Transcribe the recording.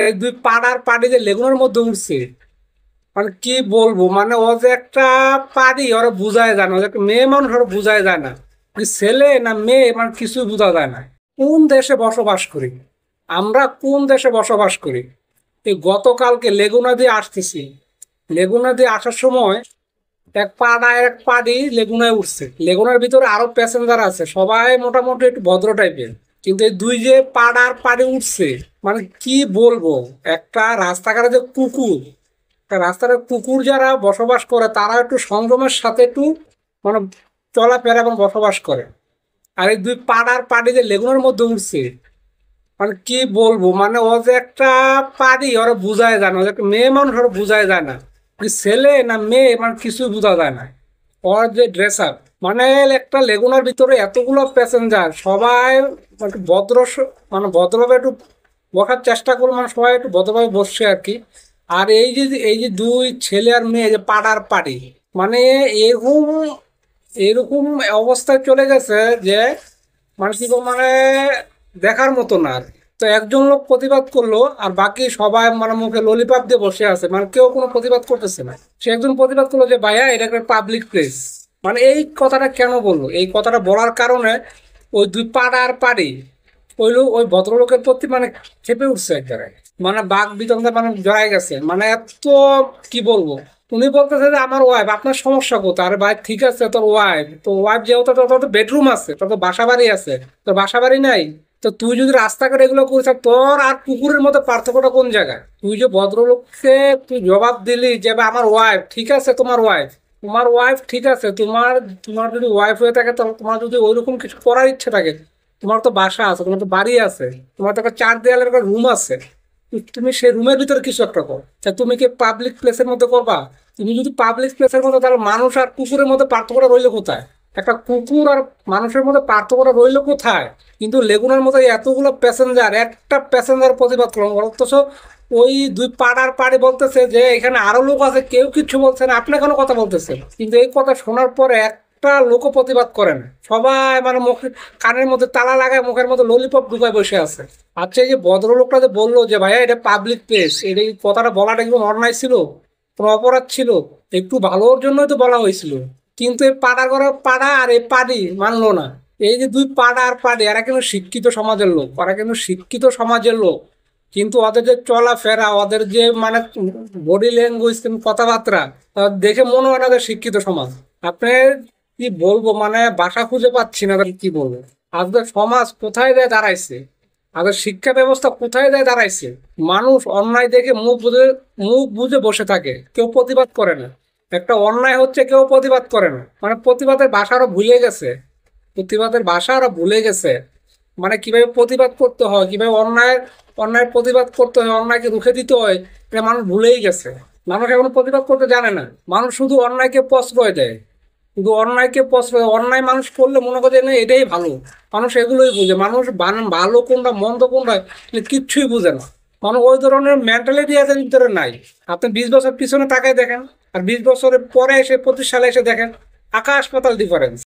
এই দুই পাড়ার পাড়ি যে লেগুনের মধ্যে উঠছে, মানে কি বলবো, মানে ও যে একটা পাড়ি ওরা বুঝায় যায় না, ও যে একটা মেয়ে মানুষ ওরা বুঝায় যায় না, ওই ছেলে না মেয়ে মানে কিছুই বোঝা যায় না। কোন দেশে বসবাস করি আমরা, কোন দেশে বসবাস করি? এই গতকালকে লেগুনা দিয়ে আসতেছি, লেগুনা দিয়ে আসার সময় এক পাড়ায় এক পাড়ি লেগুনায় উঠছে, লেগুনার ভিতরে আরো প্যাসেঞ্জার আছে, সবাই মোটামুটি একটু ভদ্র টাইপের, কিন্তু এই দুই যে পাড়ার পাড়ি উঠছে, মানে কি বলবো, একটা রাস্তাঘাটে যে কুকুর, একটা রাস্তার কুকুর যারা বসবাস করে তারা একটু সংযমের সাথে একটু মানে চলাফেরা এবং বসবাস করে। আর এই দুই পাড়ার পাড়ি যে লেগুনার মধ্যে উঠছে, মানে কি বলবো, মানে ও যে একটা পারি ওরা বুঝায় যায় না, ও যে একটা মেয়ে মানুষ ওরা বুঝায় যায় না, ওই ছেলে না মেয়ে মানে কিছুই বোঝা যায় না। ওর যে ড্রেস আপ, মানে একটা লেগুনার ভিতরে এতগুলো প্যাসেঞ্জার সবাই একটু মানে ভদ্রভাবে একটু বসার চেষ্টা করবো, মানে সবাই একটু ভদ্রভাবে বসছে আর কি। আর এই যে দুই ছেলে আর মেয়ে যে পাড়ার পাড়ি, মানে এরকম এরকম অবস্থায় চলে গেছে যে মানে কি বলবো, মানে দেখার মতো না আর। তো একজন লোক প্রতিবাদ করলো আর বাকি সবাই মানে মুখে ললিপপ দিয়ে বসে আছে, মানে কেউ কোনো প্রতিবাদ করতেছে না। সে একজন প্রতিবাদ করলো যে ভাইয়া এটা একটা পাবলিক প্লেস। মানে এই কথাটা কেন বললো, এই কথাটা বলার কারণে ওই দুই পাড়ার পাড়ি ওই ভদ্রলোকের প্রতি মানে চেপে উঠছে এক জায়গায়, মানে বাঘ বিতন্ডা মানে জড়াই গেছে, মানে এত কি বলবো। উনি বলতেছে যে আমার ওয়াইফ, আপনার সমস্যা কোথায়? আরে ভাই ঠিক আছে, তোর ওয়াইফ তো ওয়াইফ যেহেতু তোর তো বেডরুম আছে, তোর তো বাসা বাড়ি আছে, তোর বাসা বাড়ি নাই, তো তুই যদি রাস্তাঘাটে এগুলো করিস, তোর আর কুকুরের মধ্যে পার্থক্যটা কোন জায়গায়? তুই যে ভদ্রলোককে তুই জবাব দিলি যে ভাই আমার ওয়াইফ ঠিক আছে, তোমার ওয়াইফ ঠিক আছে, তোমার তোমার যদি ওয়াইফ হয়ে থাকে, তাহলে তোমার যদি ওইরকম কিছু করার ইচ্ছে থাকে, তোমার তো বাসা আছে, তোমার তো বাড়ি আছে, তোমার তো একটা চার দেয়ালের একটা রুম আছে, তুমি সেই রুমের ভিতরে কিছু একটা করো। তা তুমি কি পাবলিক প্লেসের মধ্যে করবা? তুমি যদি পাবলিক প্লেসের মধ্যে, তাহলে মানুষ আর কুকুরের মধ্যে পার্থক্যটা রইলো কোথায়? একটা কুকুর আর মানুষের মধ্যে পার্থক্যটা রইলো কোথায়? কিন্তু লেগুনার মতো এতগুলো প্যাসেঞ্জার, একটা প্যাসেঞ্জার প্রতিবাদ করলো, অথচ ওই দুই পাড়ার পাড়ি বলতেছে যে এখানে আরো লোক আছে, কেউ কিচ্ছু বলছে না, আপনি কেন কথা বলতেছেন? কিন্তু এই কথা শোনার পরে একটা লোকও প্রতিবাদ করেন, সবাই মানে মুখে কানের মধ্যে তালা লাগায় মুখের মধ্যে ললিপপ ঢুকায় বসে আছে। আচ্ছা, এই যে ভদ্রলোকটা যে বললো যে ভাইয়া এটা পাবলিক প্লেস, এটা এই কথাটা বলাটা একদম অন্যায় ছিল, কোনো অপরাধ ছিল? একটু ভালোর জন্যই তো বলা হয়েছিল। কিন্তু এই পাড়া করা পাড়া আর এই পাড়ি মানলো না। এই যে দুই পাড়া আর পাড়ি, এরা কিন্তু শিক্ষিত সমাজের লোক, ওরা কিন্তু শিক্ষিত সমাজের লোক, কিন্তু ওদের যে চলাফেরা, ওদের যে মানে বডি ল্যাঙ্গুয়েজ, কথাবার্তা, দেখে মনে হয় না যে শিক্ষিত সমাজ। আপনি কি বলবো, মানে ভাষা খুঁজে পাচ্ছি না কি বলবো। আজকের সমাজ কোথায় যায় দাঁড়াইছে, আমাদের শিক্ষা ব্যবস্থা কোথায় যায় দাঁড়াইছে। মানুষ অন্যায় দেখে মুখ বুজে বসে থাকে, কেউ প্রতিবাদ করে না। একটা অন্যায় হচ্ছে, কেউ প্রতিবাদ করে না, মানে প্রতিবাদের ভাষা আরো ভুলে গেছে, প্রতিবাদের ভাষা আরো ভুলে গেছে। মানে কিভাবে প্রতিবাদ করতে হয়, কিভাবে অন্যায় প্রতিবাদ করতে হয়, অন্যায়কে রুখে দিতে হয়, এটা মানুষ ভুলেই গেছে। মানুষ এখন প্রতিবাদ করতে জানে না, মানুষ শুধু অন্যায়কে প্রশ্রয় দেয়, শুধু অন্যায়কে প্রশ্রয়, অন্যায় মানুষ করলে মনে করে না এটাই ভালো। মানুষ এগুলোই বুঝে, মানুষ ভালো কোনটা মন্দ কোনটা এটা কিচ্ছুই বুঝে না। মানুষ ওই ধরনের মেন্টালিটি এদের ভিতরে নাই। আপনি 20 বছর পিছনে তাকায় দেখেন, আর 20 বছরের পরে এসে 25 সালে এসে দেখেন, আকাশ পাতাল ডিফারেন্স।